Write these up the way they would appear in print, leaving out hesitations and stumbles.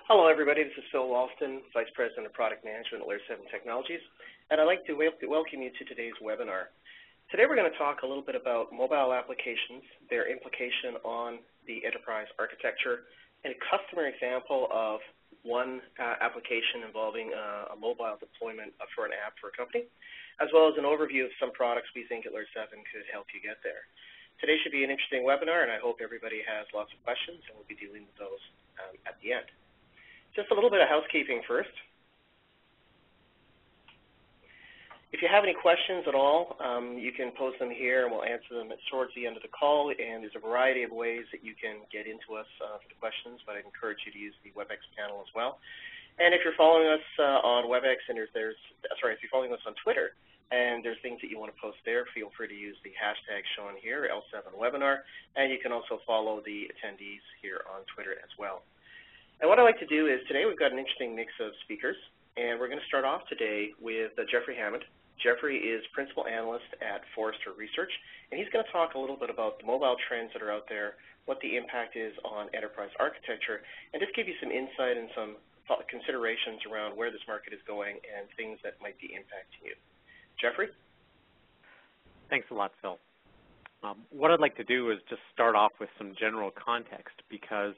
Hello, everybody. This is Phil Walston, Vice President of Product Management at Layer 7 Technologies, and I'd like to welcome you to today's webinar. Today we're going to talk a little bit about mobile applications, their implication on the enterprise architecture, and a customer example of one application involving a mobile deployment for an app for a company, as well as an overview of some products we think at Layer 7 could help you get there. Today should be an interesting webinar, and I hope everybody has lots of questions, and we'll be dealing with those at the end. Just a little bit of housekeeping first. If you have any questions at all, you can post them here and we'll answer them towards the end of the call, and there's a variety of ways that you can get into us for the questions, but I'd encourage you to use the WebEx panel as well. And if you're following us on WebEx and if you're following us on Twitter and there's things that you want to post there, feel free to use the hashtag shown here, L7webinar, and you can also follow the attendees here on Twitter as well. And what I'd like to do is today we've got an interesting mix of speakers, and we're going to start off today with Jeffrey Hammond. Jeffrey is Principal Analyst at Forrester Research, and he's going to talk a little bit about the mobile trends that are out there, what the impact is on enterprise architecture, and just give you some insight and some considerations around where this market is going and things that might be impacting you. Jeffrey? Thanks a lot, Phil. What I'd like to do is just start off with some general context, because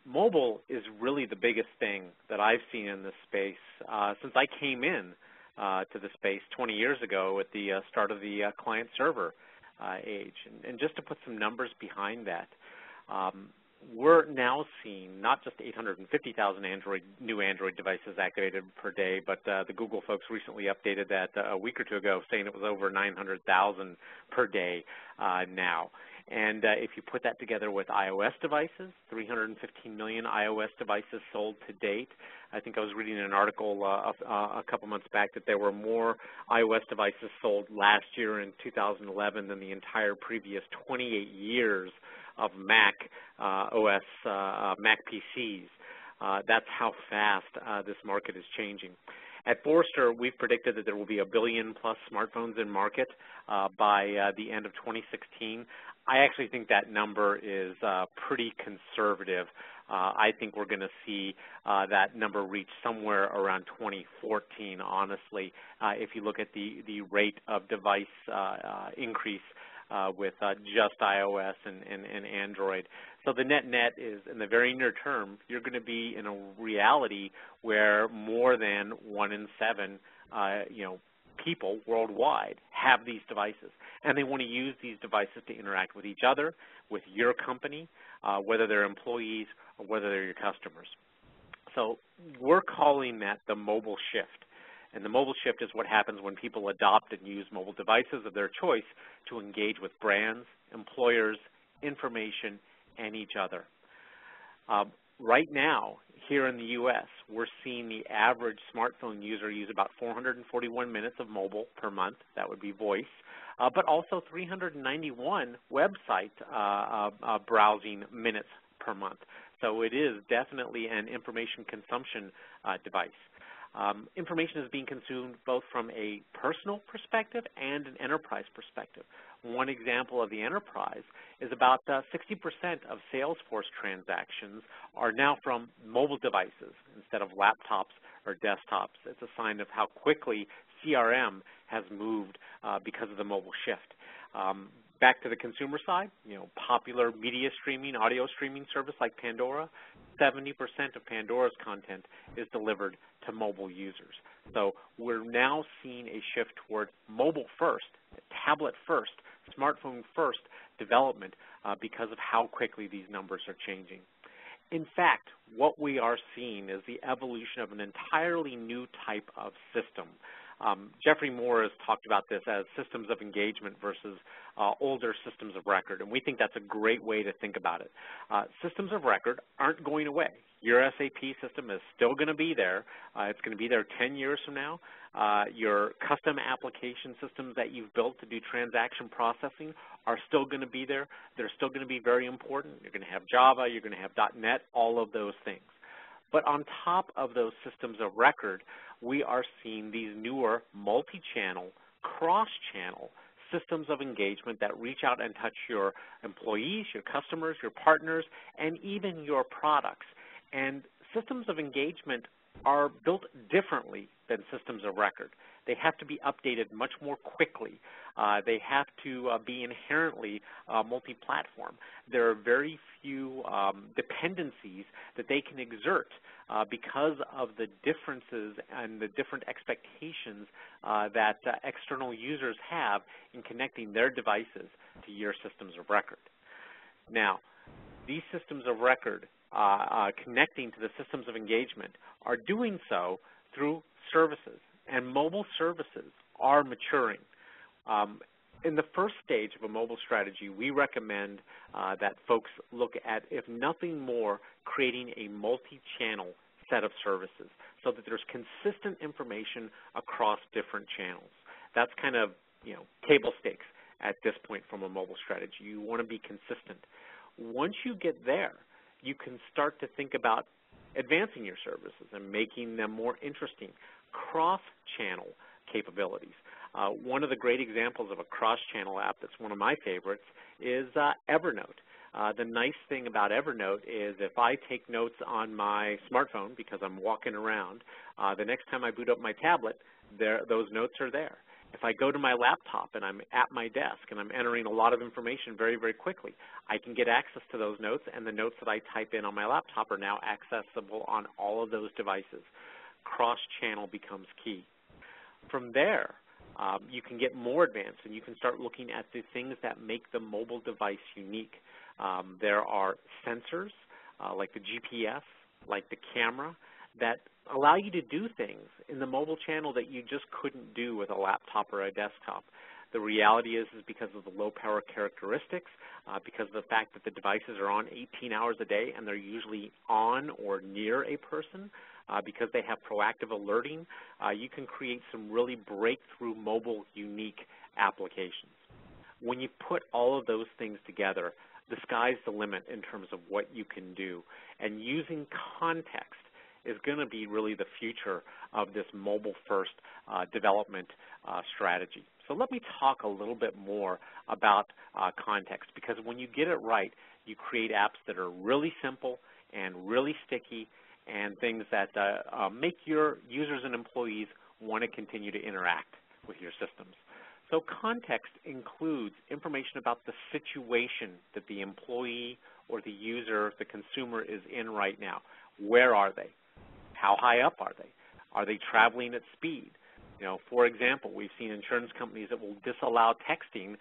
mobile is really the biggest thing that I've seen in this space since I came in to the space 20 years ago at the start of the client-server age. And just to put some numbers behind that, we're now seeing not just 850,000 new Android devices activated per day, but the Google folks recently updated that a week or two ago, saying it was over 900,000 per day now. And if you put that together with iOS devices, 315 million iOS devices sold to date. I think I was reading an article a couple months back that there were more iOS devices sold last year in 2011 than the entire previous 28 years of Mac OS, Mac PCs. That's how fast this market is changing. At Forrester, we've predicted that there will be 1 billion plus smartphones in market by the end of 2016. I actually think that number is pretty conservative. I think we're going to see that number reach somewhere around 2014, honestly, if you look at the rate of device increase with just iOS and Android. So the net is, in the very near term, you're going to be in a reality where more than 1 in 7, people worldwide have these devices, and they want to use these devices to interact with each other, with your company, whether they're employees or whether they're your customers. So we're calling that the mobile shift. And the mobile shift is what happens when people adopt and use mobile devices of their choice to engage with brands, employers, information, and each other. Right now, here in the U.S., we're seeing the average smartphone user use about 441 minutes of mobile per month. That would be voice, but also 391 website browsing minutes per month. So it is definitely an information consumption device. Information is being consumed both from a personal perspective and an enterprise perspective. One example of the enterprise is about 60% of Salesforce transactions are now from mobile devices instead of laptops or desktops. It's a sign of how quickly CRM has moved because of the mobile shift. Back to the consumer side, popular media streaming, audio streaming service like Pandora, 70% of Pandora's content is delivered to mobile users. So we're now seeing a shift toward mobile first, tablet first, smartphone first development because of how quickly these numbers are changing. In fact, what we are seeing is the evolution of an entirely new type of system. Jeffrey Moore has talked about this as systems of engagement versus older systems of record, and we think that's a great way to think about it. Systems of record aren't going away. Your SAP system is still going to be there. It's going to be there 10 years from now. Your custom application systems that you've built to do transaction processing are still going to be there. They're still going to be very important. You're going to have Java, you're going to have .NET, all of those things. But on top of those systems of record, we are seeing these newer multi-channel, cross-channel systems of engagement that reach out and touch your employees, your customers, your partners, and even your products. And systems of engagement are built differently than systems of record. They have to be updated much more quickly. They have to be inherently multi-platform. There are very few dependencies that they can exert because of the differences and the different expectations that external users have in connecting their devices to your systems of record. Now, these systems of record connecting to the systems of engagement are doing so through services, and mobile services are maturing. In the first stage of a mobile strategy, we recommend that folks look at, if nothing more, creating a multi-channel set of services so that there's consistent information across different channels. That's kind of, table stakes at this point from a mobile strategy. You want to be consistent. Once you get there, you can start to think about advancing your services and making them more interesting. Cross-channel capabilities. One of the great examples of a cross-channel app that's one of my favorites is Evernote. The nice thing about Evernote is if I take notes on my smartphone because I'm walking around, the next time I boot up my tablet, those notes are there. If I go to my laptop and I'm at my desk and I'm entering a lot of information very, very quickly, I can get access to those notes, and the notes that I type in on my laptop are now accessible on all of those devices. Cross-channel becomes key. From there, you can get more advanced and you can start looking at the things that make the mobile device unique. There are sensors like the GPS, like the camera, that allow you to do things in the mobile channel that you just couldn't do with a laptop or a desktop. The reality is because of the low power characteristics, because of the fact that the devices are on 18 hours a day and they're usually on or near a person, because they have proactive alerting, you can create some really breakthrough mobile unique applications. When you put all of those things together, the sky's the limit in terms of what you can do. And using context is going to be really the future of this mobile-first development strategy. So let me talk a little bit more about context, because when you get it right, you create apps that are really simple and really sticky and things that make your users and employees want to continue to interact with your systems. So context includes information about the situation that the employee or the user, the consumer is in right now. Where are they? How high up are they? Are they traveling at speed? For example, we've seen insurance companies that will disallow texting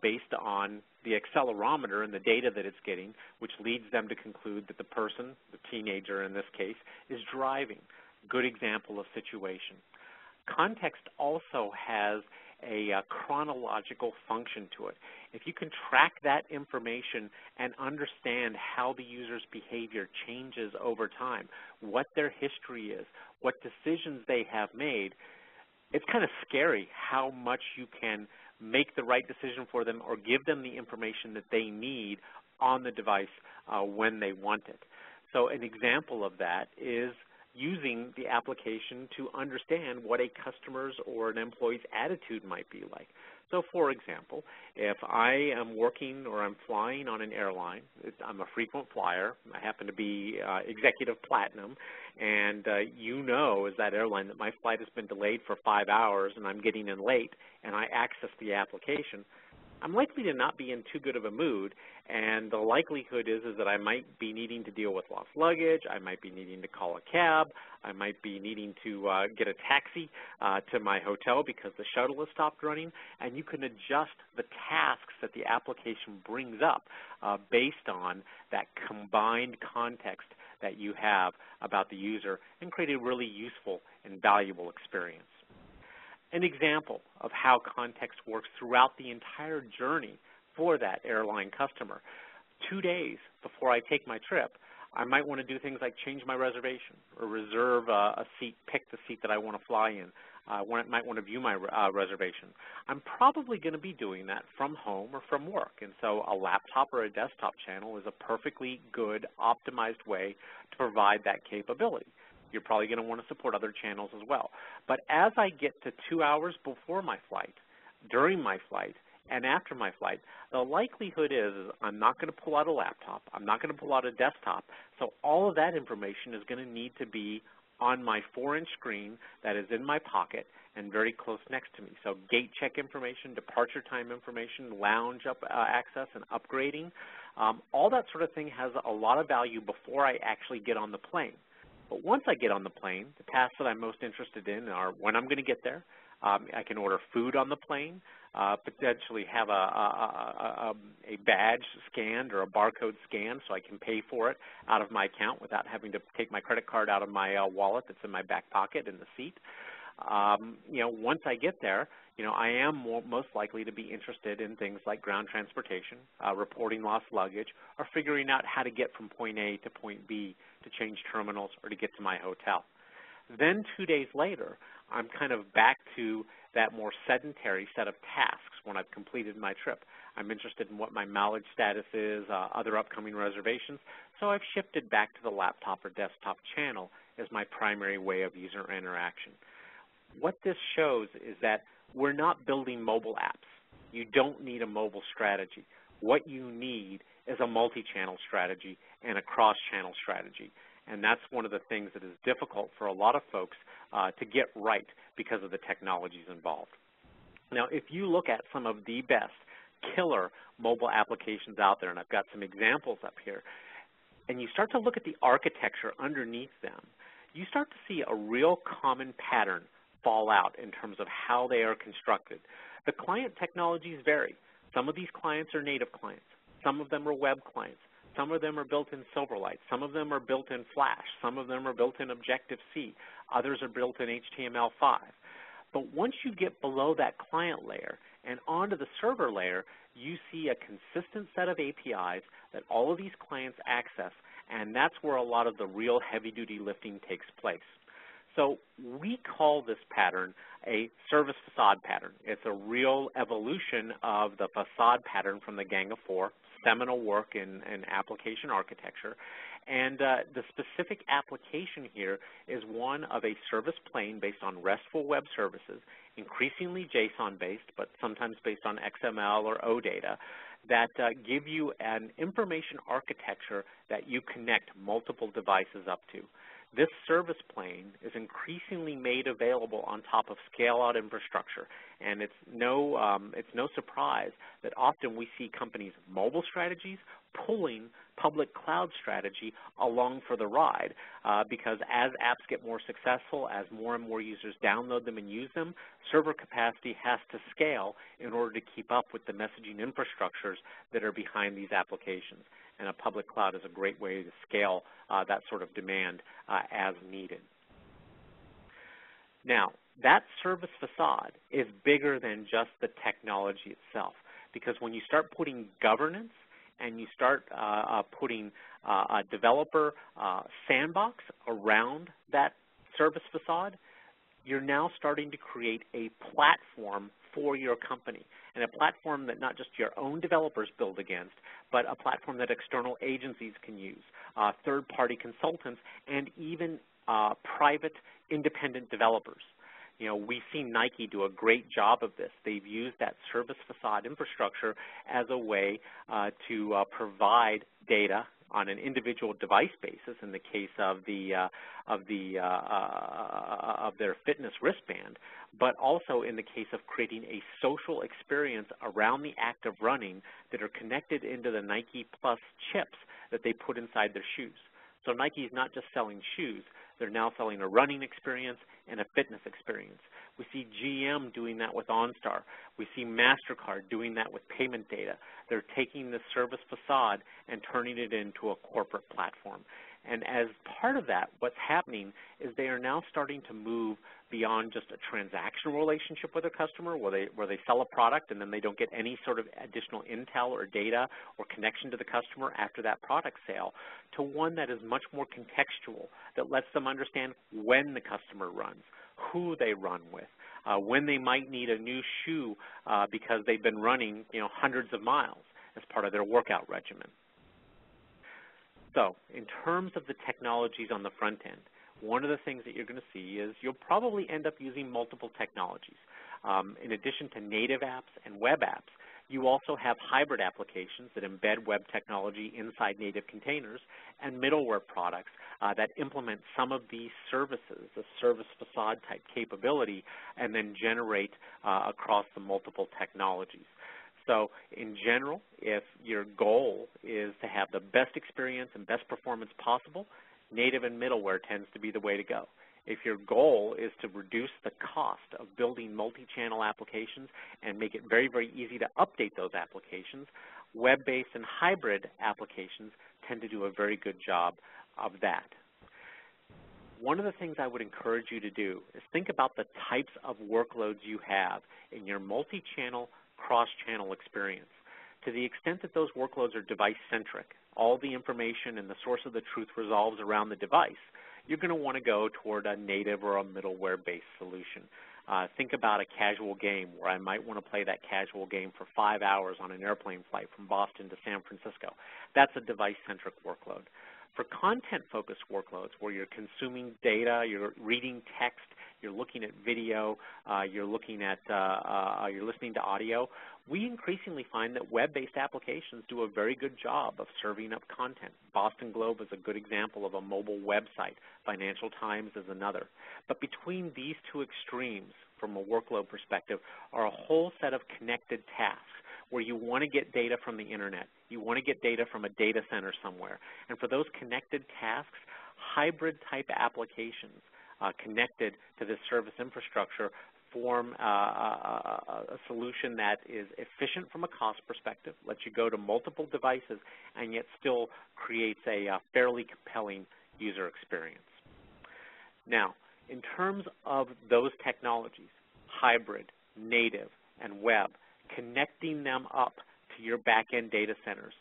based on the accelerometer and the data that it's getting, which leads them to conclude that the person, the teenager in this case, is driving. Good example of situation. Context also has a chronological function to it. If you can track that information and understand how the user's behavior changes over time, what their history is, what decisions they have made, it's kind of scary how much you can make the right decision for them or give them the information that they need on the device when they want it. So an example of that is using the application to understand what a customer's or an employee's attitude might be like. So, for example, if I am working or I'm flying on an airline, I'm a frequent flyer, I happen to be executive platinum, and you know as that airline that my flight has been delayed for 5 hours and I'm getting in late and I access the application, I'm likely to not be in too good of a mood, and the likelihood is that I might be needing to deal with lost luggage, I might be needing to call a cab, I might be needing to get a taxi to my hotel because the shuttle has stopped running, and you can adjust the tasks that the application brings up based on that combined context that you have about the user and create a really useful and valuable experience. An example of how context works throughout the entire journey for that airline customer. 2 days before I take my trip, I might want to do things like change my reservation or reserve a seat, pick the seat that I want to fly in. I might want to view my reservation. I'm probably going to be doing that from home or from work, and so a laptop or a desktop channel is a perfectly good, optimized way to provide that capability. You're probably going to want to support other channels as well. But as I get to 2 hours before my flight, during my flight, and after my flight, the likelihood is I'm not going to pull out a laptop. I'm not going to pull out a desktop. So all of that information is going to need to be on my 4-inch screen that is in my pocket and very close next to me. So gate check information, departure time information, lounge access and upgrading, all that sort of thing has a lot of value before I actually get on the plane. But once I get on the plane, the tasks that I'm most interested in are when I'm going to get there. I can order food on the plane, potentially have a badge scanned or a barcode scanned so I can pay for it out of my account without having to take my credit card out of my wallet that's in my back pocket in the seat. Once I get there, I am most likely to be interested in things like ground transportation, reporting lost luggage, or figuring out how to get from point A to point B to change terminals or to get to my hotel. Then 2 days later, I'm kind of back to that more sedentary set of tasks when I've completed my trip. I'm interested in what my mileage status is, other upcoming reservations, so I've shifted back to the laptop or desktop channel as my primary way of user interaction. What this shows is that we're not building mobile apps. You don't need a mobile strategy. What you need is a multi-channel strategy and a cross-channel strategy. And that's one of the things that is difficult for a lot of folks to get right because of the technologies involved. Now, if you look at some of the best killer mobile applications out there, and I've got some examples up here, and you start to look at the architecture underneath them, you start to see a real common pattern fall out in terms of how they are constructed. The client technologies vary. Some of these clients are native clients. Some of them are web clients. Some of them are built in Silverlight. Some of them are built in Flash. Some of them are built in Objective-C. Others are built in HTML5. But once you get below that client layer and onto the server layer, you see a consistent set of APIs that all of these clients access, and that's where a lot of the real heavy-duty lifting takes place. So we call this pattern a service facade pattern. It's a real evolution of the facade pattern from the Gang of Four, seminal work in application architecture. And the specific application here is one of a service plane based on RESTful web services, increasingly JSON-based, but sometimes based on XML or OData, that give you an information architecture that you connect multiple devices up to. This service plane is increasingly made available on top of scale-out infrastructure, and it's no surprise that often we see companies' mobile strategies pulling public cloud strategy along for the ride because as apps get more successful, as more and more users download them and use them, server capacity has to scale in order to keep up with the messaging infrastructures that are behind these applications. And a public cloud is a great way to scale that sort of demand as needed. Now, that service facade is bigger than just the technology itself, because when you start putting governance and you start putting a developer sandbox around that service facade, you're now starting to create a platform for your company, and a platform that not just your own developers build against, but a platform that external agencies can use, third-party consultants, and even private independent developers. We've seen Nike do a great job of this. They've used that service facade infrastructure as a way to provide data on an individual device basis in the case of their fitness wristband, but also in the case of creating a social experience around the act of running that are connected into the Nike Plus chips that they put inside their shoes. So Nike is not just selling shoes, they're now selling a running experience and a fitness experience. We see GM doing that with OnStar. We see MasterCard doing that with payment data. They're taking this service facade and turning it into a corporate platform. And as part of that, what's happening is they are now starting to move beyond just a transactional relationship with a customer where they sell a product and then they don't get any sort of additional intel or data or connection to the customer after that product sale, to one that is much more contextual, that lets them understand when the customer runs, who they run with, when they might need a new shoe because they've been running hundreds of miles as part of their workout regimen. So in terms of the technologies on the front end, one of the things that you're going to see is you'll probably end up using multiple technologies. In addition to native apps and web apps, You also have hybrid applications that embed web technology inside native containers and middleware products that implement some of these services, the service facade type capability, and then generate across the multiple technologies. So in general, if your goal is to have the best experience and best performance possible, native and middleware tends to be the way to go. If your goal is to reduce the cost of building multi-channel applications and make it very, very easy to update those applications, web-based and hybrid applications tend to do a very good job of that. One of the things I would encourage you to do is think about the types of workloads you have in your multi-channel, cross-channel experience. To the extent that those workloads are device-centric, all the information and the source of the truth resolves around the device, you're going to want to go toward a native or a middleware-based solution. Think about a casual game where I might want to play that casual game for 5 hours on an airplane flight from Boston to San Francisco. That's a device-centric workload. For content-focused workloads where you're consuming data, you're reading text, you're looking at video, you're listening to audio, we increasingly find that web-based applications do a very good job of serving up content. Boston Globe is a good example of a mobile website. Financial Times is another. But between these two extremes, from a workload perspective, are a whole set of connected tasks where you want to get data from the internet. You want to get data from a data center somewhere. And for those connected tasks, hybrid-type applications connected to this service infrastructure form a solution that is efficient from a cost perspective, lets you go to multiple devices, and yet still creates a fairly compelling user experience. Now, in terms of those technologies, hybrid, native, and web, connecting them up to your back-end data centers,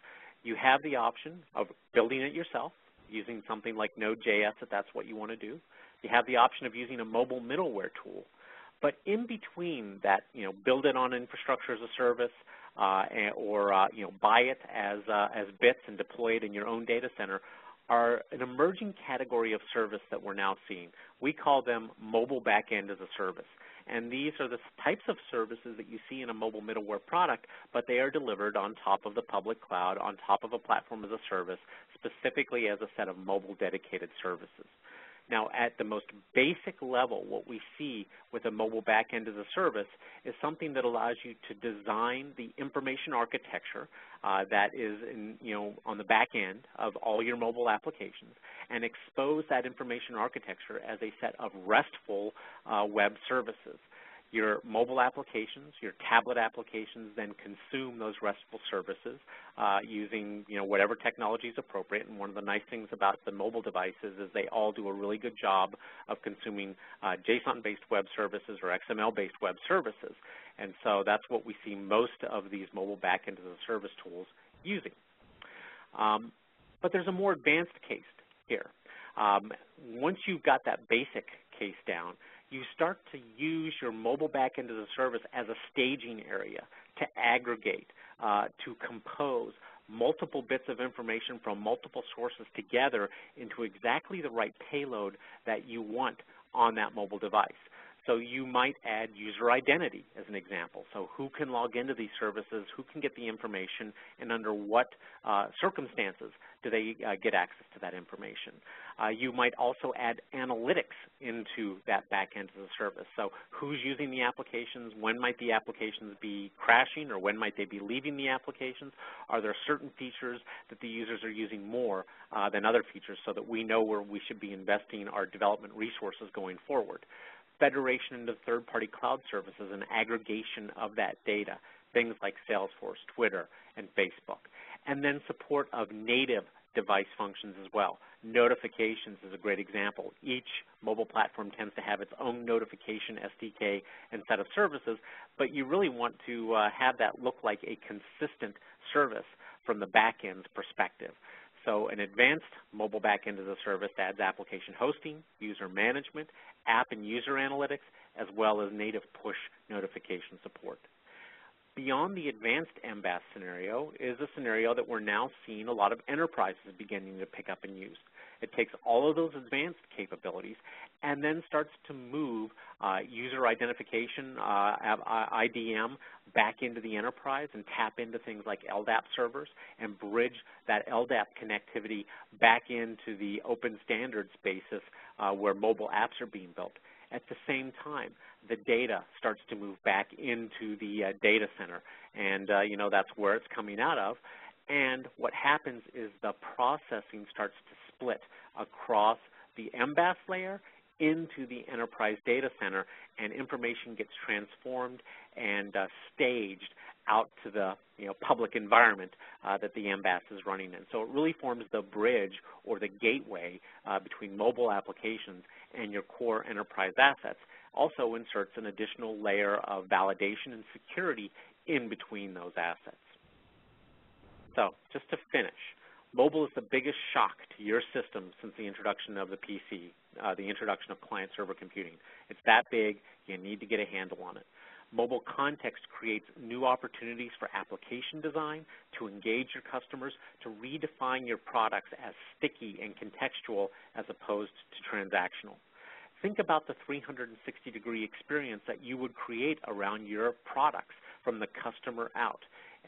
you have the option of building it yourself, using something like Node.js if that's what you want to do. You have the option of using a mobile middleware tool. But in between that, build it on infrastructure as a service, or buy it as bits and deploy it in your own data center, are an emerging category of service that we're now seeing. We call them mobile backend as a service. And these are the types of services that you see in a mobile middleware product, but they are delivered on top of the public cloud, on top of a platform as a service, specifically as a set of mobile dedicated services. Now, at the most basic level, what we see with a mobile backend as a service is something that allows you to design the information architecture that is on the back end of all your mobile applications and expose that information architecture as a set of RESTful web services. Your mobile applications, your tablet applications then consume those RESTful services using whatever technology is appropriate. And one of the nice things about the mobile devices is they all do a really good job of consuming JSON-based web services or XML-based web services. And so that's what we see most of these mobile backend as a service tools using. But there's a more advanced case here. Once you've got that basic case down, you start to use your mobile backend as a service as a staging area to aggregate, to compose multiple bits of information from multiple sources together into exactly the right payload that you want on that mobile device. So you might add user identity as an example. So who can log into these services, who can get the information, and under what circumstances do they get access to that information. You might also add analytics into that backend as a service. So who's using the applications, when might the applications be crashing, or when might they be leaving the applications? Are there certain features that the users are using more than other features so that we know where we should be investing our development resources going forward? Federation into third-party cloud services and aggregation of that data, things like Salesforce, Twitter, and Facebook. And then support of native device functions as well. Notifications is a great example. Each mobile platform tends to have its own notification SDK and set of services, but you really want to have that look like a consistent service from the back-end perspective. So an advanced mobile backend as a service adds application hosting, user management, app and user analytics, as well as native push notification support. Beyond the advanced MBAS scenario is a scenario that we're now seeing a lot of enterprises beginning to pick up and use. It takes all of those advanced capabilities and then starts to move user identification, IDM, back into the enterprise and tap into things like LDAP servers and bridge that LDAP connectivity back into the open standards basis where mobile apps are being built. At the same time, the data starts to move back into the data center, and that's where it's coming out of. And what happens is the processing starts to split across the MBAS layer into the enterprise data center, and information gets transformed and staged out to the public environment that the MBAS is running in. So it really forms the bridge or the gateway between mobile applications and your core enterprise assets. Also inserts an additional layer of validation and security in between those assets. So just to finish, mobile is the biggest shock to your system since the introduction of the PC, the introduction of client-server computing. It's that big, you need to get a handle on it. Mobile context creates new opportunities for application design, to engage your customers, to redefine your products as sticky and contextual as opposed to transactional. Think about the 360-degree experience that you would create around your products from the customer out.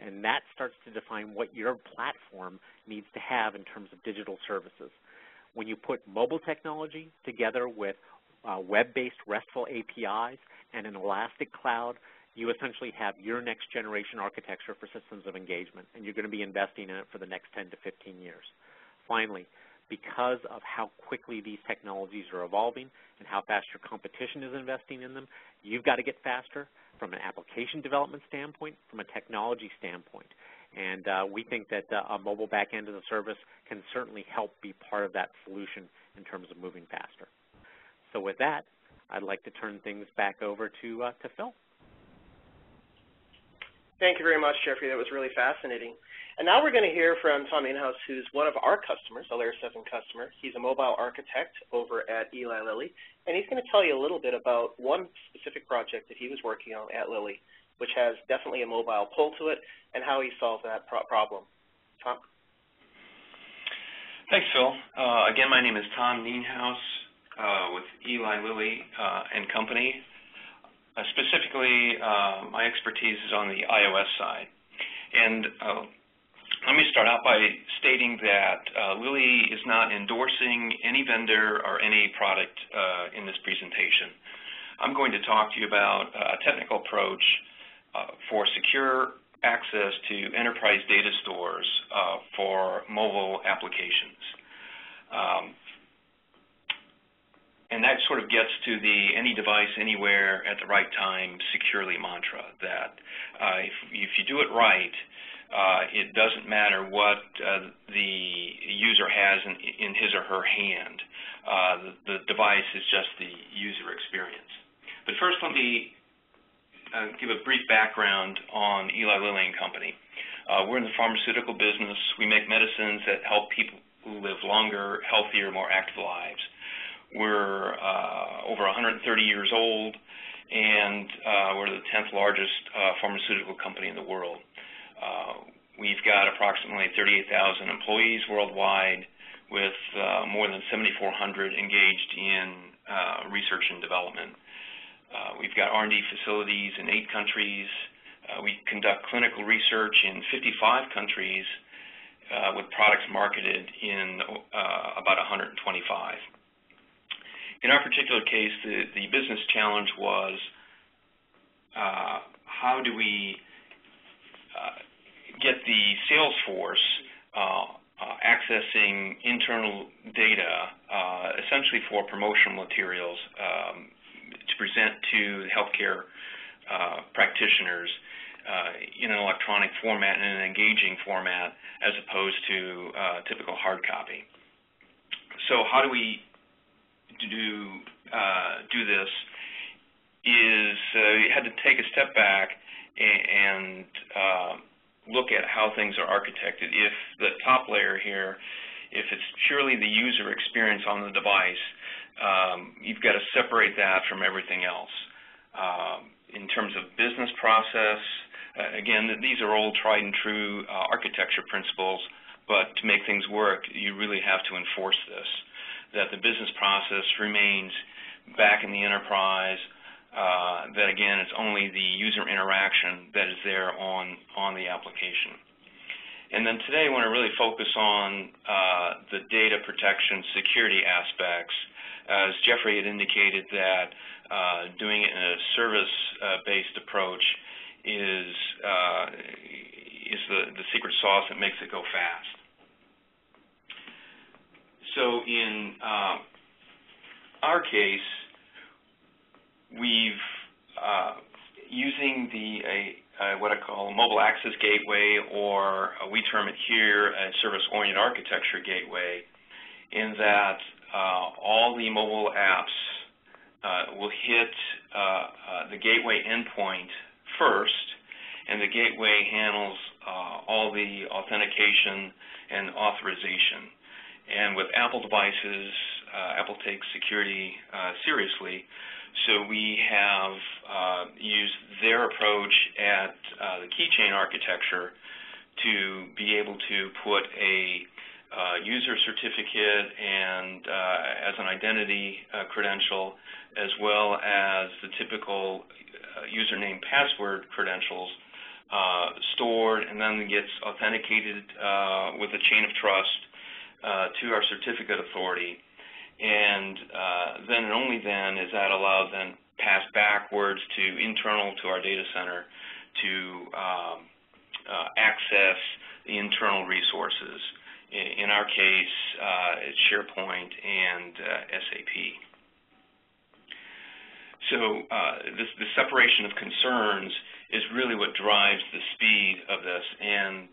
And that starts to define what your platform needs to have in terms of digital services. When you put mobile technology together with web-based RESTful APIs and an elastic cloud, you essentially have your next generation architecture for systems of engagement, and you're going to be investing in it for the next 10 to 15 years. Finally, because of how quickly these technologies are evolving and how fast your competition is investing in them, you've got to get faster from an application development standpoint, from a technology standpoint. And we think that a mobile backend as a service can certainly help be part of that solution in terms of moving faster. So with that, I'd like to turn things back over to Phil. Thank you very much, Jeffrey. That was really fascinating. And now we're going to hear from Tom Nienhaus, who's one of our customers, a Layer 7 customer. He's a mobile architect over at Eli Lilly, and he's going to tell you a little bit about one specific project that he was working on at Lilly, which has definitely a mobile pull to it, and how he solved that problem. Tom? Thanks, Phil. Again, my name is Tom Nienhaus with Eli Lilly and Company. Specifically, my expertise is on the iOS side. And let me start out by stating that Lilly is not endorsing any vendor or any product in this presentation. I'm going to talk to you about a technical approach for secure access to enterprise data stores for mobile applications. And that sort of gets to the any device, anywhere, at the right time, securely mantra, that if you do it right, it doesn't matter what the user has in his or her hand. The device is just the user experience. But first, let me give a brief background on Eli Lilly and Company. We're in the pharmaceutical business. We make medicines that help people who live longer, healthier, more active lives. We're over 130 years old, and we're the 10th largest pharmaceutical company in the world. We've got approximately 38,000 employees worldwide, with more than 7,400 engaged in research and development. We've got R&D facilities in 8 countries. We conduct clinical research in 55 countries with products marketed in about 125. In our particular case, the business challenge was how do we get the sales force accessing internal data, essentially for promotional materials to present to healthcare practitioners in an electronic format and an engaging format as opposed to typical hard copy. So how do we do this is you had to take a step back and look at how things are architected. If the top layer here, if it's purely the user experience on the device, you've got to separate that from everything else. In terms of business process, again, these are old tried and true architecture principles, but to make things work, you really have to enforce this, that the business process remains back in the enterprise, that again, it's only the user interaction that is there on the application. And then today I want to really focus on the data protection security aspects. As Jeffrey had indicated that doing it in a service-based approach is the secret sauce that makes it go fast. So in our case, we've using what I call a mobile access gateway, or we term it here a service-oriented architecture gateway, in that all the mobile apps will hit the gateway endpoint first, and the gateway handles all the authentication and authorization. And with Apple devices, Apple takes security seriously, so we have used their approach at the keychain architecture to be able to put a user certificate and as an identity credential, as well as the typical username password credentials stored, and then gets authenticated with a chain of trust to our certificate authority. And then and only then is that allowed then pass backwards to internal to our data center to access the internal resources. In our case, it's SharePoint and SAP. So the separation of concerns is really what drives the speed of this. And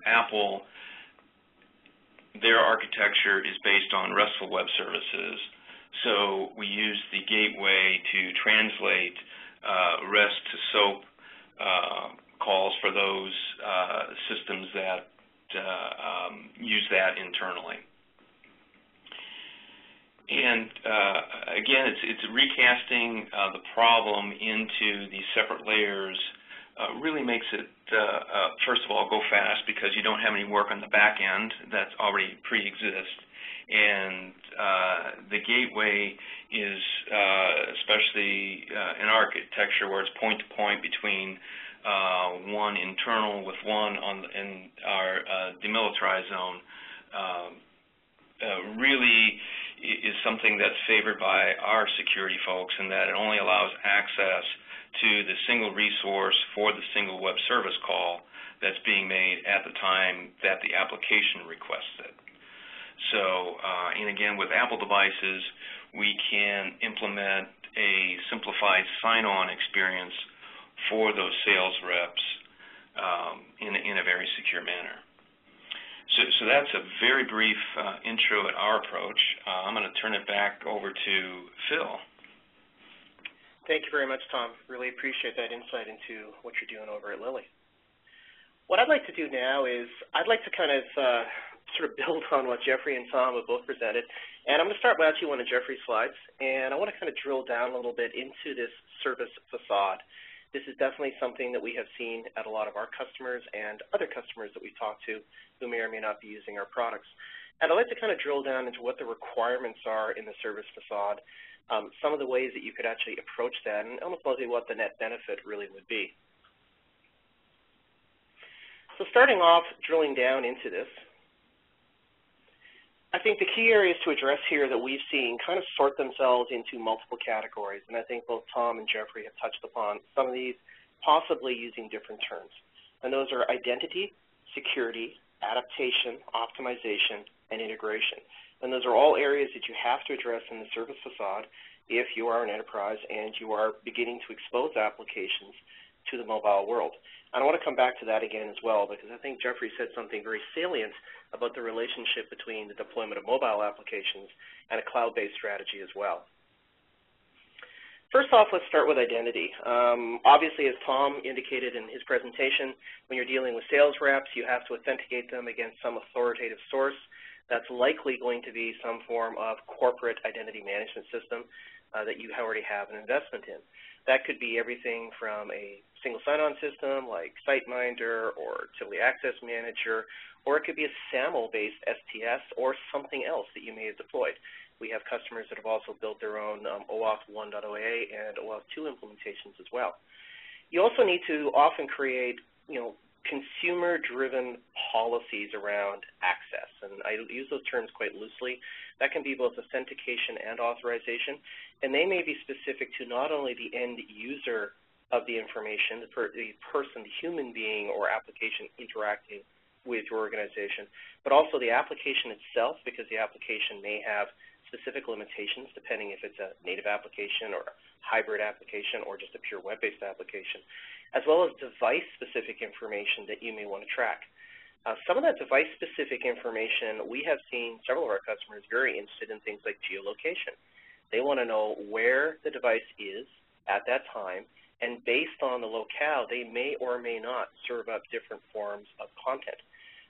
Apple, their architecture is based on RESTful web services. So we use the gateway to translate REST to SOAP calls for those systems that use that internally. And again, it's recasting the problem into these separate layers really makes it, first of all, go fast because you don't have any work on the back end that already pre-exists. And the gateway is, especially in architecture where it's point-to-point between one internal with one in our demilitarized zone, really is something that's favored by our security folks, in that it only allows access to the single resource for the single web service call that's being made at the time that the application requests it. So, and again, with Apple devices, we can implement a simplified sign-on experience for those sales reps in a very secure manner. So that's a very brief intro at our approach. I'm going to turn it back over to Phil. Thank you very much, Tom. Really appreciate that insight into what you're doing over at Lilly. What I'd like to do now is I'd like to kind of sort of build on what Jeffrey and Tom have both presented. And I'm going to start with actually one of Jeffrey's slides. And I want to kind of drill down a little bit into this service facade. This is definitely something that we have seen at a lot of our customers and other customers that we've talked to who may or may not be using our products. And I'd like to kind of drill down into what the requirements are in the service facade, some of the ways that you could actually approach that, and almost mostly what the net benefit really would be. So starting off, drilling down into this, I think the key areas to address here that we've seen kind of sort themselves into multiple categories, and I think both Tom and Jeffrey have touched upon some of these, possibly using different terms. And those are identity, security, adaptation, optimization, and integration. And those are all areas that you have to address in the service facade if you are an enterprise and you are beginning to expose applications to the mobile world. And I want to come back to that again as well, because I think Jeffrey said something very salient about the relationship between the deployment of mobile applications and a cloud-based strategy as well. First off, let's start with identity. Obviously, as Tom indicated in his presentation, when you're dealing with sales reps, you have to authenticate them against some authoritative source. That's likely going to be some form of corporate identity management system that you already have an investment in. That could be everything from a single sign-on system like SiteMinder or Utility Access Manager, or it could be a SAML-based STS or something else that you may have deployed. We have customers that have also built their own OAuth 1.0a and OAuth 2 implementations as well. You also need to often create, consumer-driven policies around access, and I use those terms quite loosely. That can be both authentication and authorization, and they may be specific to not only the end user of the information, the person, the human being or application interacting with your organization, but also the application itself, because the application may have specific limitations depending if it's a native application or a hybrid application or just a pure web-based application, as well as device-specific information that you may want to track. Some of that device-specific information, we have seen several of our customers very interested in things like geolocation. They want to know where the device is at that time, and based on the locale, they may or may not serve up different forms of content.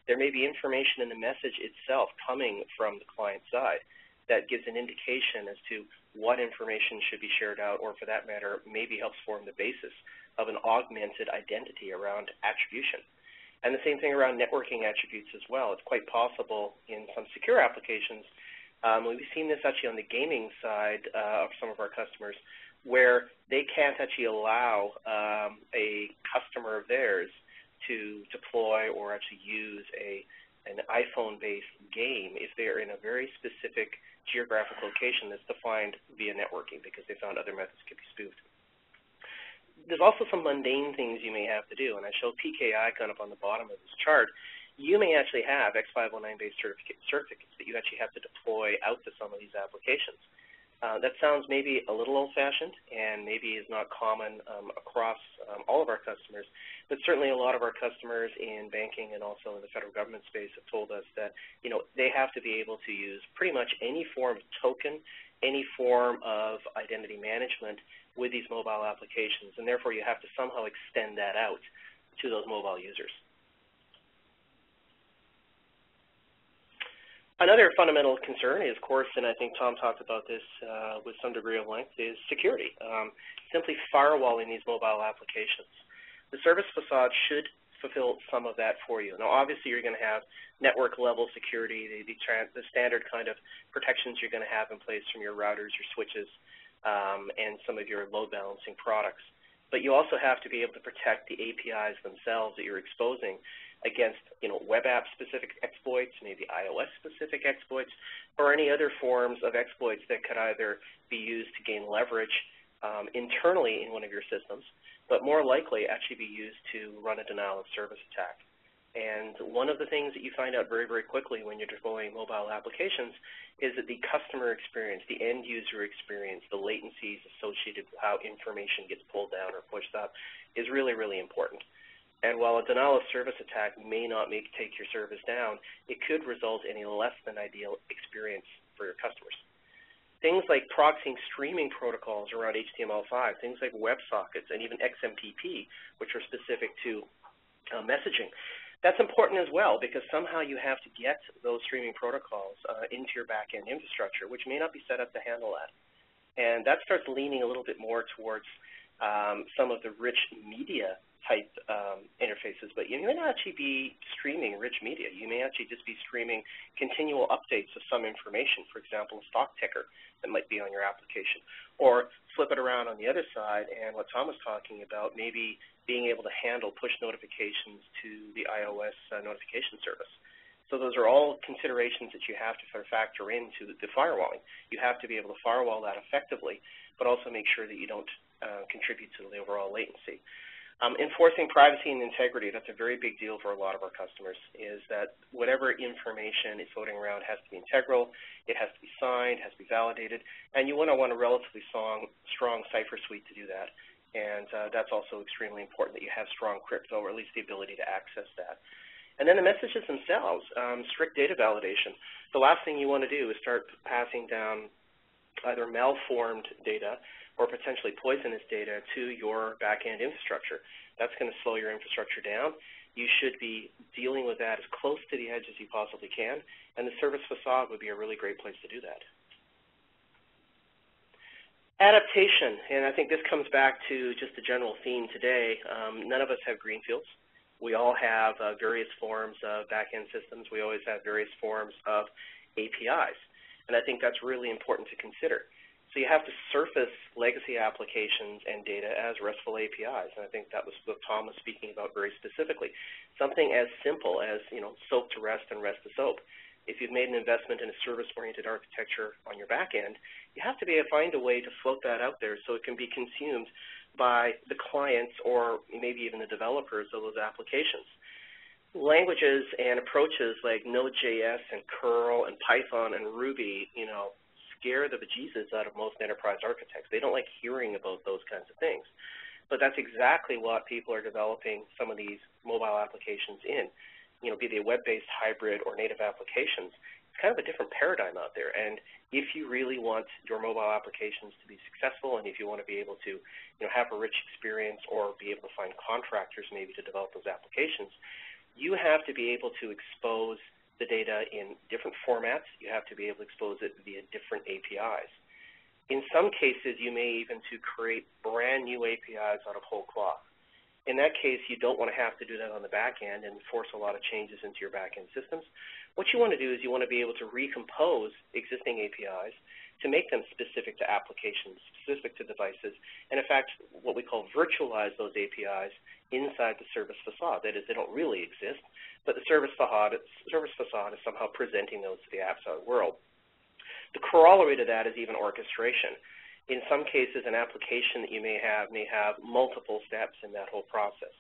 There may be information in the message itself coming from the client side that gives an indication as to what information should be shared out, or for that matter, maybe helps form the basis of an augmented identity around attribution. And the same thing around networking attributes as well. It's quite possible in some secure applications, we've seen this actually on the gaming side of some of our customers, where they can't actually allow a customer of theirs to deploy or actually use an iPhone-based game if they're in a very specific geographic location that's defined via networking, because they found other methods could be spoofed. There's also some mundane things you may have to do, and I show PKI kind of on the bottom of this chart. You may actually have X509-based certificates that you actually have to deploy out to some of these applications. That sounds maybe a little old-fashioned and maybe is not common across all of our customers, but certainly a lot of our customers in banking and also in the federal government space have told us that they have to be able to use pretty much any form of token, any form of identity management with these mobile applications, and therefore you have to somehow extend that out to those mobile users. Another fundamental concern is, of course, and I think Tom talked about this with some degree of length, is security. Simply firewalling these mobile applications. The service facade should fulfill some of that for you. Now, obviously, you're going to have network-level security, the standard kind of protections you're going to have in place from your routers, your switches, and some of your load balancing products. But you also have to be able to protect the APIs themselves that you're exposing against web app-specific exploits, maybe iOS-specific exploits, or any other forms of exploits that could either be used to gain leverage internally in one of your systems, but more likely actually be used to run a denial of service attack. And one of the things that you find out very, very quickly when you're deploying mobile applications is that the customer experience, the end user experience, the latencies associated with how information gets pulled down or pushed up is really, really important. And while a denial of service attack may not take your service down, it could result in a less than ideal experience for your customers. Things like proxying streaming protocols around HTML5, things like WebSockets, and even XMPP, which are specific to messaging. That's important as well, because somehow you have to get those streaming protocols into your back-end infrastructure, which may not be set up to handle that. And that starts leaning a little bit more towards some of the rich media type interfaces, but you may not actually be streaming rich media. You may actually just be streaming continual updates of some information, for example, a stock ticker that might be on your application. Or flip it around on the other side, and what Tom was talking about, maybe being able to handle push notifications to the iOS notification service. So those are all considerations that you have to factor into the firewalling. You have to be able to firewall that effectively, but also make sure that you don't contribute to the overall latency. Enforcing privacy and integrity, that's a very big deal for a lot of our customers, is that whatever information is floating around has to be integral, it has to be signed, has to be validated, and you want a relatively strong cipher suite to do that. And that's also extremely important that you have strong crypto, or at least the ability to access that. And then the messages themselves, strict data validation. The last thing you want to do is start passing down either malformed data or potentially poisonous data to your back-end infrastructure. That's going to slow your infrastructure down. You should be dealing with that as close to the edge as you possibly can, and the service facade would be a really great place to do that. Adaptation, and I think this comes back to just the general theme today. None of us have greenfields. We all have various forms of back-end systems. We always have various forms of APIs. And I think that's really important to consider. So you have to surface legacy applications and data as RESTful APIs. And I think that was what Tom was speaking about very specifically. Something as simple as, SOAP to REST and REST to SOAP. If you've made an investment in a service-oriented architecture on your back end, you have to be able to find a way to float that out there so it can be consumed by the clients or maybe even the developers of those applications. Languages and approaches like Node.js and Curl and Python and Ruby, scare the bejesus out of most enterprise architects. They don't like hearing about those kinds of things. But that's exactly what people are developing some of these mobile applications in. Be they web-based, hybrid, or native applications. It's kind of a different paradigm out there. And if you really want your mobile applications to be successful, and if you want to be able to, have a rich experience or be able to find contractors maybe to develop those applications, you have to be able to expose the data in different formats. You have to be able to expose it via different APIs. In some cases, you may even to create brand new APIs out of whole cloth. In that case, you don't want to have to do that on the back end and force a lot of changes into your back end systems. What you want to do is you want to be able to recompose existing APIs to make them specific to applications, specific to devices, and in fact, what we call virtualize those APIs inside the service facade. That is, they don't really exist, but the service facade is somehow presenting those to the outside world. The corollary to that is even orchestration. In some cases, an application that you may have multiple steps in that whole process.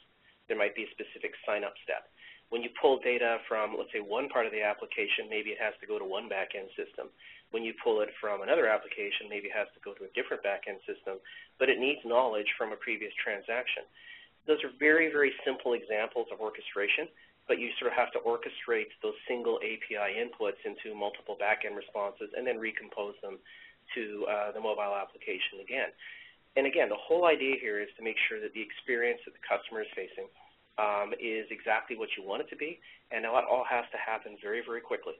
There might be a specific sign-up step. When you pull data from, let's say, one part of the application, maybe it has to go to one back-end system. When you pull it from another application, maybe it has to go to a different back-end system, but it needs knowledge from a previous transaction. Those are very, very simple examples of orchestration, but you sort of have to orchestrate those single API inputs into multiple back-end responses and then recompose them to the mobile application again. And again, the whole idea here is to make sure that the experience that the customer is facing is exactly what you want it to be, and that all has to happen very, very quickly.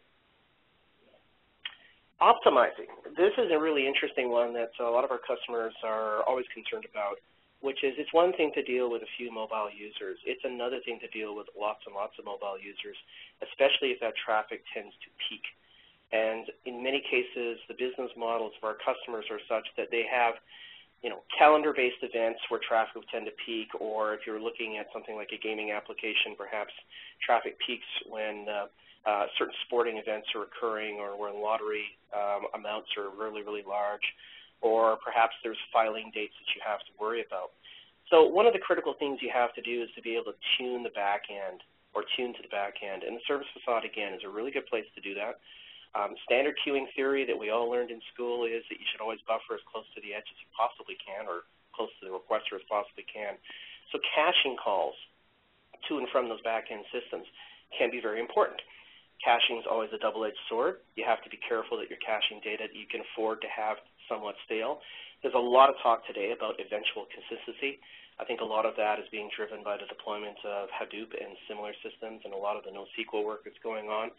Optimizing. This is a really interesting one that a lot of our customers are always concerned about, which is it's one thing to deal with a few mobile users. It's another thing to deal with lots and lots of mobile users, especially if that traffic tends to peak. And in many cases, the business models of our customers are such that they have, calendar-based events where traffic will tend to peak, or if you're looking at something like a gaming application, perhaps traffic peaks when certain sporting events are occurring or when lottery amounts are really, really large, or perhaps there's filing dates that you have to worry about. So one of the critical things you have to do is to be able to tune the back end or tune to the back end. And the service facade, again, is a really good place to do that. Standard queuing theory that we all learned in school is that you should always buffer as close to the edge as you possibly can or close to the requester as possibly can. So caching calls to and from those back-end systems can be very important. Caching is always a double-edged sword. You have to be careful that you're caching data that you can afford to have somewhat stale. There's a lot of talk today about eventual consistency. I think a lot of that is being driven by the deployment of Hadoop and similar systems and a lot of the NoSQL work that's going on.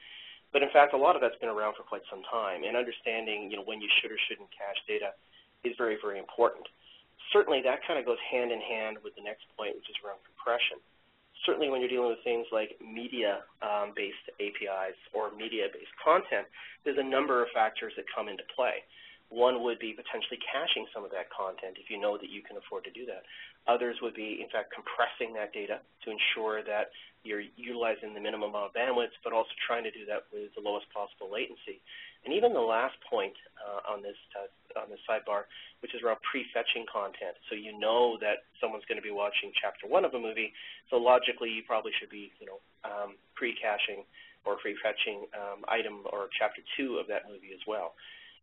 But in fact, a lot of that's been around for quite some time, and understanding when you should or shouldn't cache data is very, very important. Certainly, that kind of goes hand in hand with the next point, which is around compression. Certainly, when you're dealing with things like media-based APIs or media-based content, there's a number of factors that come into play. One would be potentially caching some of that content if you know that you can afford to do that. Others would be, in fact, compressing that data to ensure that you're utilizing the minimum amount of bandwidth, but also trying to do that with the lowest possible latency. And even the last point on this sidebar, which is around prefetching content. So you know that someone's going to be watching Chapter 1 of a movie, so logically you probably should be, pre-caching or prefetching item or Chapter 2 of that movie as well.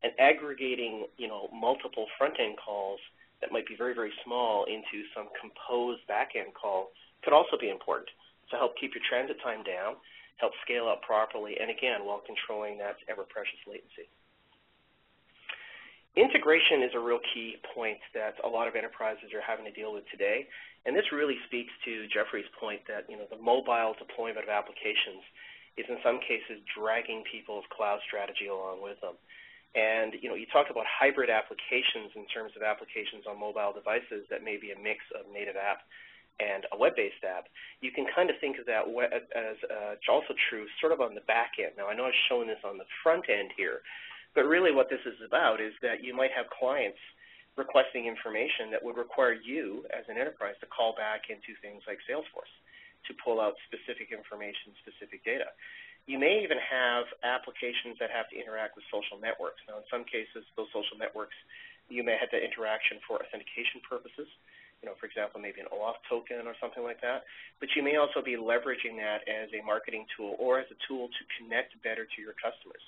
And aggregating, multiple front-end calls that might be very, very small into some composed back-end call could also be important to help keep your transit time down, help scale up properly, and again, while controlling that ever-precious latency. Integration is a real key point that a lot of enterprises are having to deal with today, and this really speaks to Jeffrey's point that, the mobile deployment of applications is in some cases dragging people's cloud strategy along with them. And, you talk about hybrid applications in terms of applications on mobile devices that may be a mix of native app and a web-based app, you can kind of think of that as also true sort of on the back end. Now, I know I've shown this on the front end here, but really what this is about is that you might have clients requesting information that would require you as an enterprise to call back into things like Salesforce to pull out specific information, specific data. You may even have applications that have to interact with social networks. Now, in some cases, those social networks, you may have the interaction for authentication purposes, for example, maybe an OAuth token or something like that. But you may also be leveraging that as a marketing tool or as a tool to connect better to your customers.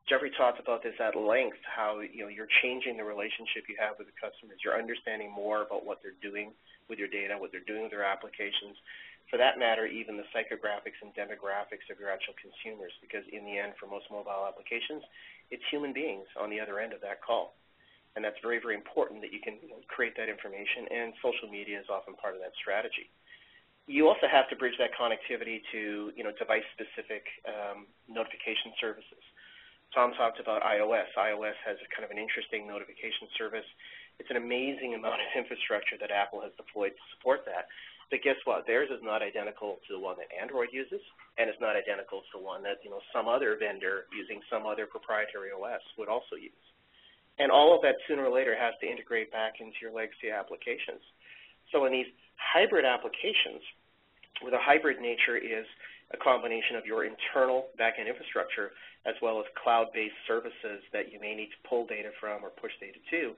Jeffrey talked about this at length, how you're changing the relationship you have with the customers. You're understanding more about what they're doing with your data, what they're doing with their applications. For that matter, even the psychographics and demographics of your actual consumers, because in the end, for most mobile applications, it's human beings on the other end of that call. And that's very, very important that you can create that information, and social media is often part of that strategy. You also have to bridge that connectivity to device-specific notification services. Tom talked about iOS. iOS has kind of an interesting notification service. It's an amazing amount of infrastructure that Apple has deployed to support that. But guess what? Theirs is not identical to the one that Android uses, and it's not identical to the one that some other vendor using some other proprietary OS would also use. And all of that sooner or later has to integrate back into your legacy applications. So in these hybrid applications, where the hybrid nature is a combination of your internal backend infrastructure as well as cloud-based services that you may need to pull data from or push data to,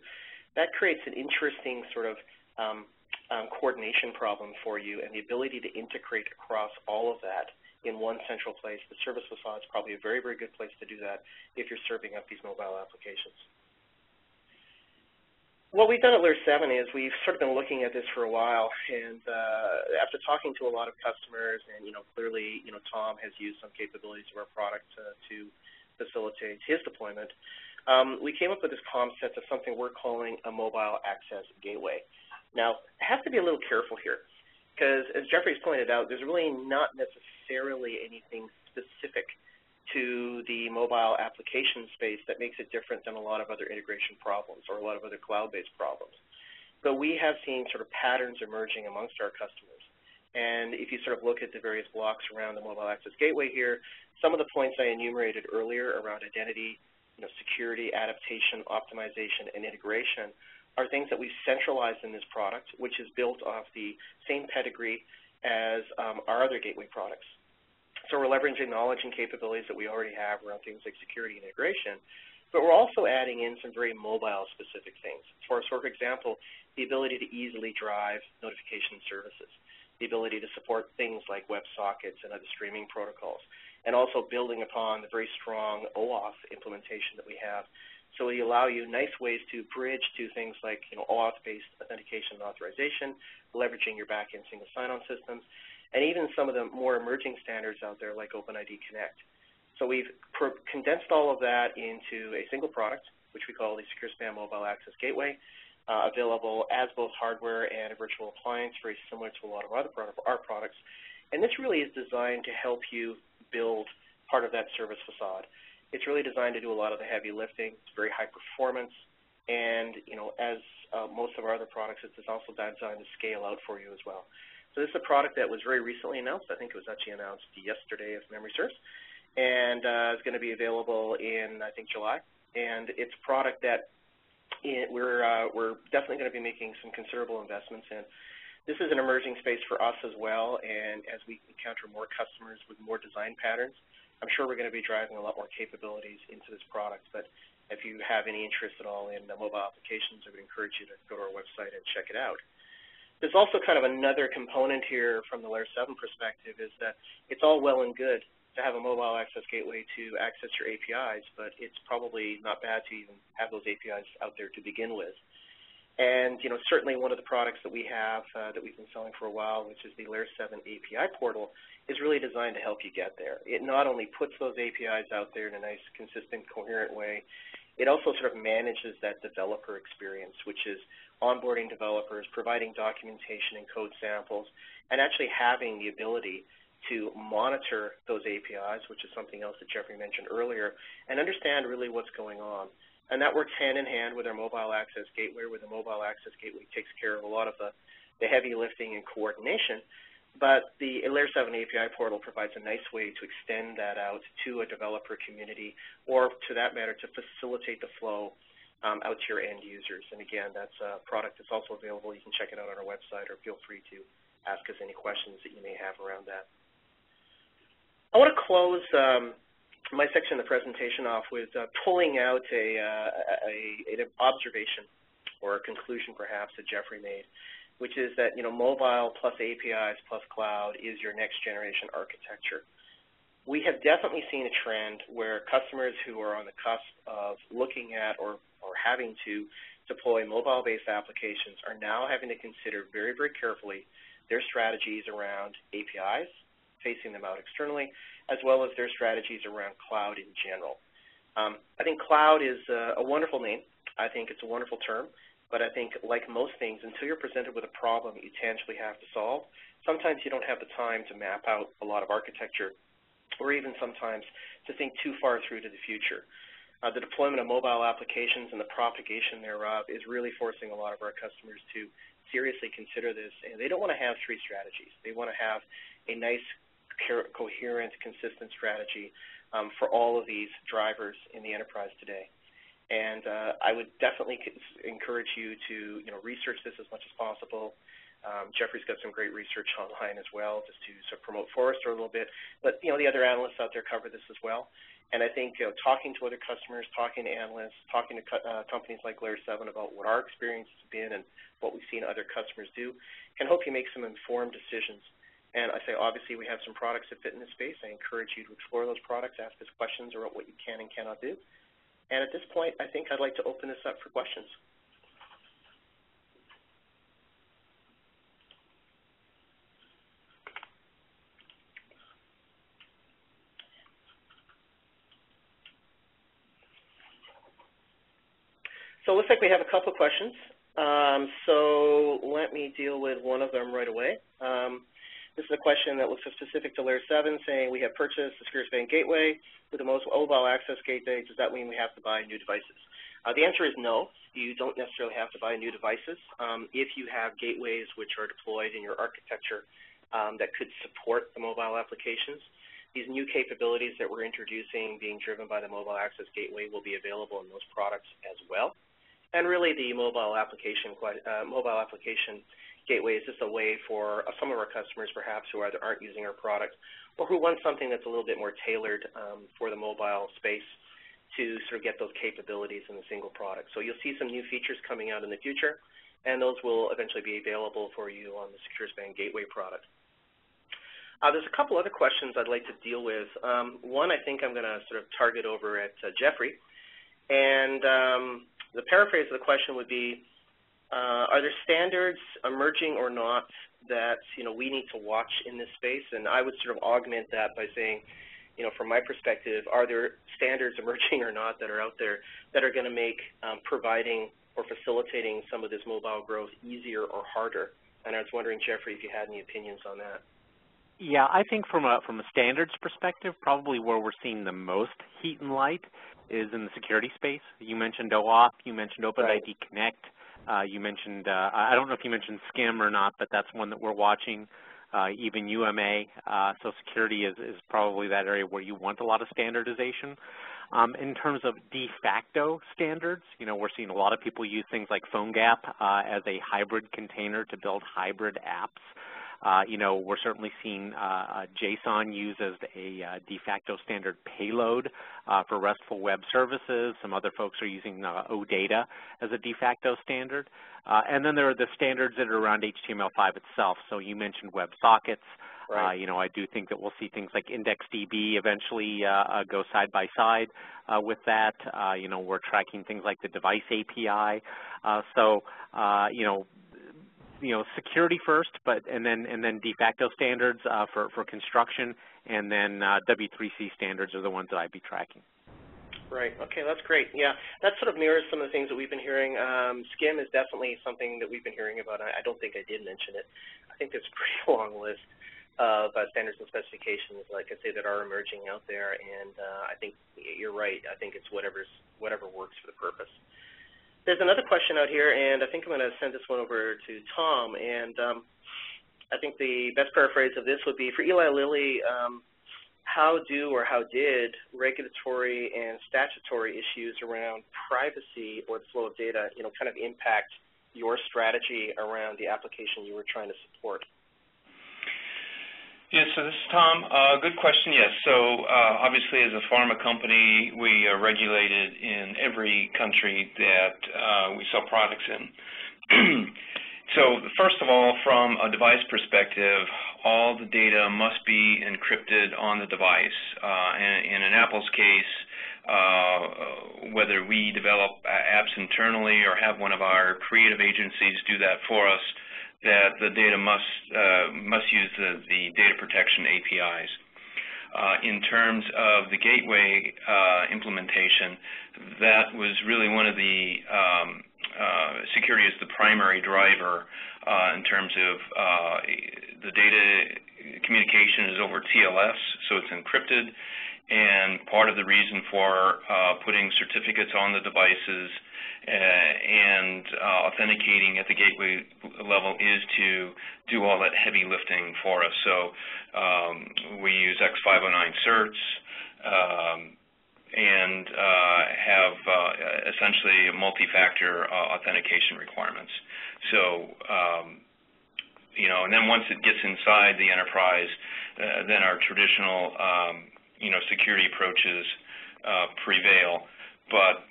that creates an interesting sort of coordination problem for you, and the ability to integrate across all of that in one central place. The service facade is probably a very, very good place to do that if you're serving up these mobile applications. What we've done at Layer 7 is we've sort of been looking at this for a while, and after talking to a lot of customers, and clearly, Tom has used some capabilities of our product to facilitate his deployment, we came up with this concept of something we're calling a mobile access gateway. Now, I have to be a little careful here, because as Jeffrey's pointed out, there's really not necessarily anything specific to the mobile application space that makes it different than a lot of other integration problems or a lot of other cloud-based problems. But we have seen sort of patterns emerging amongst our customers. And if you sort of look at the various blocks around the mobile access gateway here, some of the points I enumerated earlier around identity, security, adaptation, optimization, and integration are things that we've centralized in this product, which is built off the same pedigree as our other gateway products. So we're leveraging knowledge and capabilities that we already have around things like security and integration, but we're also adding in some very mobile-specific things. For example, the ability to easily drive notification services, the ability to support things like WebSockets and other streaming protocols, and also building upon the very strong OAuth implementation that we have. So we allow you nice ways to bridge to things like OAuth-based authentication and authorization, leveraging your back-end single sign-on systems, and even some of the more emerging standards out there like OpenID Connect. So we've condensed all of that into a single product, which we call the SecureSpan Mobile Access Gateway, available as both hardware and a virtual appliance, very similar to a lot of our products. And this really is designed to help you build part of that service facade. It's really designed to do a lot of the heavy lifting. It's very high performance, and as most of our other products, it's also designed to scale out for you as well. So this is a product that was very recently announced. I think it was actually announced yesterday, if memory serves, and it's going to be available in, I think, July. And it's a product that we're definitely going to be making some considerable investments in. This is an emerging space for us as well, and as we encounter more customers with more design patterns, I'm sure we're going to be driving a lot more capabilities into this product. But if you have any interest at all in mobile applications, I would encourage you to go to our website and check it out. There's also kind of another component here from the Layer 7 perspective, is that it's all well and good to have a mobile access gateway to access your APIs, but it's probably not bad to even have those APIs out there to begin with. And certainly one of the products that we have that we've been selling for a while, which is the Layer 7 API portal, is really designed to help you get there. It not only puts those APIs out there in a nice, consistent, coherent way, it also sort of manages that developer experience, which is onboarding developers, providing documentation and code samples, and actually having the ability to monitor those APIs, which is something else that Jeffrey mentioned earlier, and understand really what's going on. And that works hand in hand with our mobile access gateway, where the mobile access gateway takes care of a lot of the the heavy lifting and coordination. But the Layer 7 API portal provides a nice way to extend that out to a developer community, or to that matter, to facilitate the flow out to your end users. And again, that's a product that's also available. You can check it out on our website, or feel free to ask us any questions that you may have around that. I want to close my section of the presentation off with pulling out an observation, or a conclusion perhaps, that Jeffrey made, which is that mobile plus APIs plus cloud is your next generation architecture. We have definitely seen a trend where customers who are on the cusp of looking at or having to deploy mobile-based applications are now having to consider very, very carefully their strategies around APIs, facing them out externally, as well as their strategies around cloud in general. I think cloud is a wonderful name. I think it's a wonderful term. But I think, like most things, until you're presented with a problem that you tangibly have to solve, sometimes you don't have the time to map out a lot of architecture, or even sometimes to think too far through to the future. The deployment of mobile applications and the propagation thereof is really forcing a lot of our customers to seriously consider this. And they don't want to have three strategies. They want to have a nice, coherent, consistent strategy for all of these drivers in the enterprise today. And I would definitely encourage you to research this as much as possible. Jeffrey's got some great research online as well, just to sort of promote Forrester a little bit. But the other analysts out there cover this as well. And I think talking to other customers, talking to analysts, talking to companies like Layer 7 about what our experience has been and what we've seen other customers do can help you make some informed decisions. And I say, obviously, we have some products that fit in this space. I encourage you to explore those products, ask us questions about what you can and cannot do. And at this point, I think I'd like to open this up for questions. So it looks like we have a couple of questions. So let me deal with one of them right away. This is a question that looks specific to Layer 7, saying we have purchased the SecureSpan gateway with the most mobile access gateway. Does that mean we have to buy new devices? The answer is no. You don't necessarily have to buy new devices. If you have gateways which are deployed in your architecture that could support the mobile applications, these new capabilities that we're introducing being driven by the mobile access gateway will be available in those products as well. And really the mobile application gateway is just a way for some of our customers perhaps who either aren't using our product or who want something that's a little bit more tailored for the mobile space to sort of get those capabilities in a single product. So you'll see some new features coming out in the future, and those will eventually be available for you on the SecureSpan gateway product. There's a couple other questions I'd like to deal with. One I think I'm going to sort of target over at Jeffrey. And the paraphrase of the question would be, are there standards emerging or not that we need to watch in this space? And I would sort of augment that by saying, from my perspective, are there standards emerging or not that are out there that are going to make providing or facilitating some of this mobile growth easier or harder? And I was wondering, Jeffrey, if you had any opinions on that. Yeah, I think from a standards perspective, probably where we're seeing the most heat and light is in the security space. You mentioned OAuth, you mentioned OpenID Connect. You mentioned, I don't know if you mentioned SCIM or not, but that's one that we're watching, even UMA. So security is probably that area where you want a lot of standardization. In terms of de facto standards, we're seeing a lot of people use things like PhoneGap as a hybrid container to build hybrid apps. We're certainly seeing JSON used as a de facto standard payload for RESTful web services. Some other folks are using OData as a de facto standard. And then there are the standards that are around HTML5 itself. So you mentioned WebSockets. Right. I do think that we'll see things like IndexedDB eventually go side by side with that. We're tracking things like the device API. Security first, and then de facto standards for construction, and then W3C standards are the ones that I'd be tracking. Right. Okay, that's great. Yeah, that sort of mirrors some of the things that we've been hearing. SCIM is definitely something that we've been hearing about. I don't think I did mention it. I think there's a pretty long list of standards and specifications, like I say, that are emerging out there, and I think you're right. I think it's whatever works for the purpose. There's another question out here, and I think I'm going to send this one over to Tom. And I think the best paraphrase of this would be, for Eli Lilly, how did regulatory and statutory issues around privacy or the flow of data, kind of impact your strategy around the application you were trying to support? Yes, so this is Tom. Good question, yes. So obviously as a pharma company, we are regulated in every country that we sell products in. So first of all, from a device perspective, all the data must be encrypted on the device. And in Apple's case, whether we develop apps internally or have one of our creative agencies do that for us, that the data must use the data protection APIs. In terms of the gateway implementation, that was really one of the security is the primary driver in terms of the data communication is over TLS, so it's encrypted, and part of the reason for putting certificates on the devices and authenticating at the gateway level is to do all that heavy lifting for us. So we use X509 certs and have essentially multi-factor authentication requirements. So, and then once it gets inside the enterprise, then our traditional, security approaches prevail. But,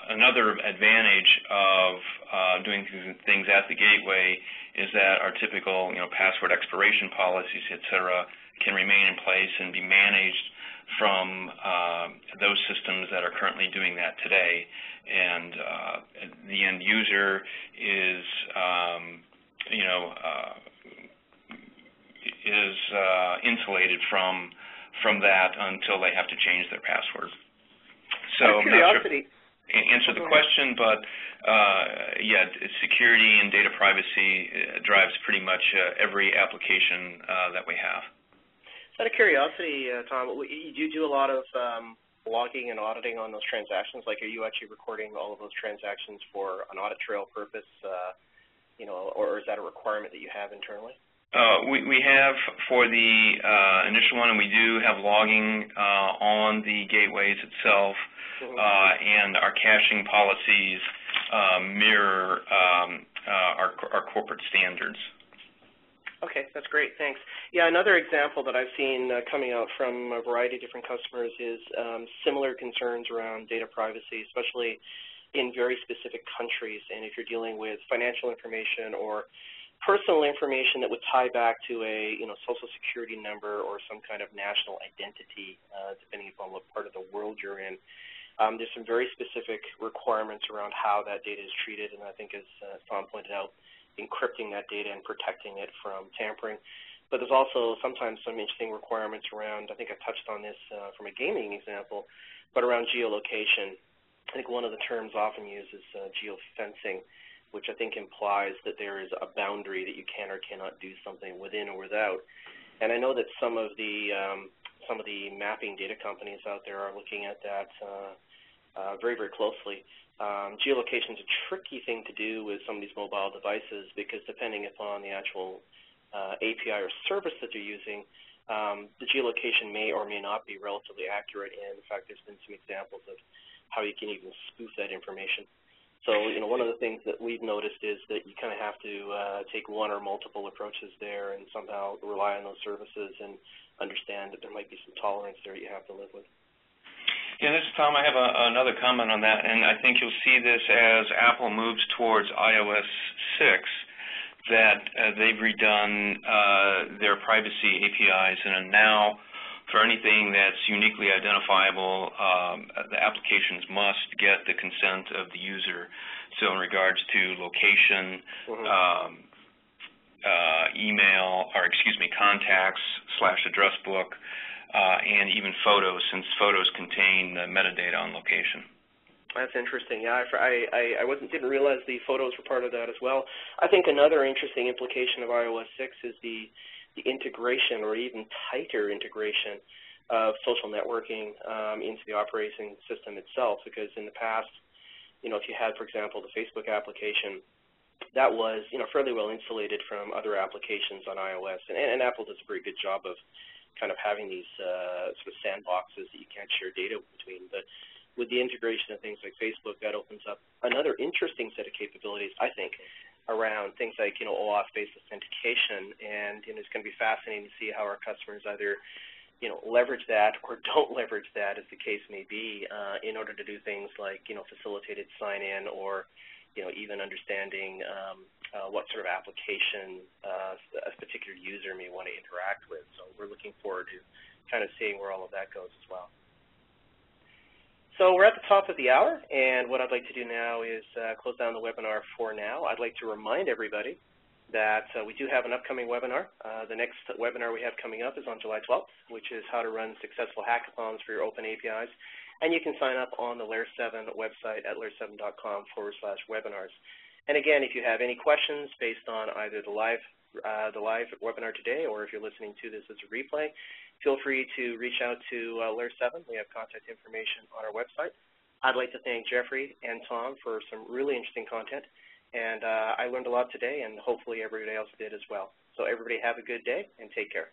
another advantage of doing things at the gateway is that our typical, password expiration policies, et cetera, can remain in place and be managed from those systems that are currently doing that today. And the end user is, insulated from that until they have to change their password. So I'm not sure answer the question, but security and data privacy drives pretty much every application that we have. Out of curiosity, Tom, do you do a lot of logging and auditing on those transactions? Like, are you actually recording all of those transactions for an audit trail purpose, or is that a requirement that you have internally? We have for the initial one, and we do have logging on the gateways itself, and our caching policies mirror our corporate standards. Okay, that's great. Thanks. Yeah, another example that I've seen coming out from a variety of different customers is similar concerns around data privacy, especially in very specific countries. And if you're dealing with financial information or personal information that would tie back to a social security number or some kind of national identity, depending upon what part of the world you're in, there's some very specific requirements around how that data is treated. And I think, as Tom pointed out, encrypting that data and protecting it from tampering. But there's also sometimes some interesting requirements around, I think I touched on this from a gaming example, but around geolocation. I think one of the terms often used is geofencing, which I think implies that there is a boundary that you can or cannot do something within or without. And I know that some of the mapping data companies out there are looking at that very, very closely. Geolocation is a tricky thing to do with some of these mobile devices because depending upon the actual API or service that you're using, the geolocation may or may not be relatively accurate. And in fact, there's been some examples of how you can even spoof that information. So, one of the things that we've noticed is that you kind of have to take one or multiple approaches there and somehow rely on those services and understand that there might be some tolerance there you have to live with. Yeah, this is Tom. I have another comment on that, and I think you'll see this as Apple moves towards iOS 6, that they've redone their privacy APIs, and now for anything that's uniquely identifiable, the applications must get the consent of the user. So in regards to location, email, or contacts / address book, and even photos, since photos contain metadata on location. That's interesting. Yeah, I didn't realize the photos were part of that as well. I think another interesting implication of iOS 6 is the integration, or even tighter integration, of social networking into the operating system itself. Because in the past, if you had, for example, the Facebook application, that was, fairly well insulated from other applications on iOS. And Apple does a very good job of kind of having these sort of sandboxes that you can't share data between. But with the integration of things like Facebook, that opens up another interesting set of capabilities, I think, around things like, OAuth-based authentication. And it's going to be fascinating to see how our customers either, leverage that or don't leverage that, as the case may be, in order to do things like, facilitated sign-in or, even understanding what sort of application a particular user may want to interact with. So we're looking forward to kind of seeing where all of that goes as well. So we're at the top of the hour, and what I'd like to do now is close down the webinar for now. I'd like to remind everybody that we do have an upcoming webinar. The next webinar we have coming up is on July 12th, which is how to run successful hackathons for your open APIs. And you can sign up on the Layer 7 website at layer7.com/webinars. And again, if you have any questions based on either the live webinar today, or if you're listening to this as a replay, feel free to reach out to Layer 7. We have contact information on our website. I'd like to thank Jeffrey and Tom for some really interesting content. And I learned a lot today, and hopefully everybody else did as well. So everybody have a good day, and take care.